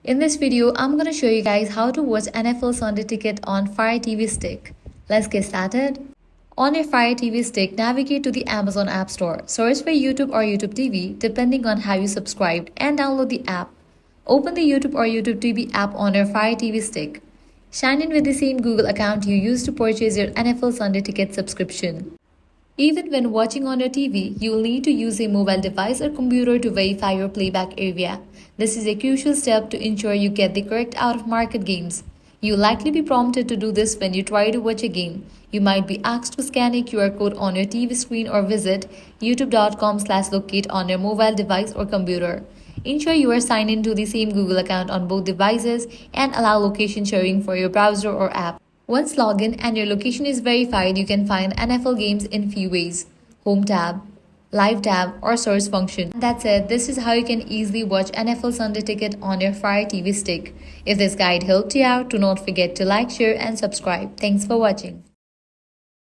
In this video, I'm gonna show you guys how to watch NFL Sunday Ticket on Fire TV Stick. Let's get started. On your Fire TV Stick, navigate to the Amazon Appstore. Search for YouTube or YouTube TV, depending on how you subscribed, and download the app. Open the YouTube or YouTube TV app on your Fire TV Stick. Sign in with the same Google account you used to purchase your NFL Sunday Ticket subscription. Even when watching on your TV, you will need to use a mobile device or computer to verify your playback area. This is a crucial step to ensure you get the correct out-of-market games. You'll likely be prompted to do this when you try to watch a game. You might be asked to scan a QR code on your TV screen or visit youtube.com/locate on your mobile device or computer. Ensure you are signed in to the same Google account on both devices and allow location sharing for your browser or app. Once logged in and your location is verified, you can find NFL games in few ways: Home tab, Live tab, or Search function. That's it. This is how you can easily watch NFL Sunday Ticket on your Fire TV Stick. If this guide helped you out, do not forget to like, share, and subscribe. Thanks for watching.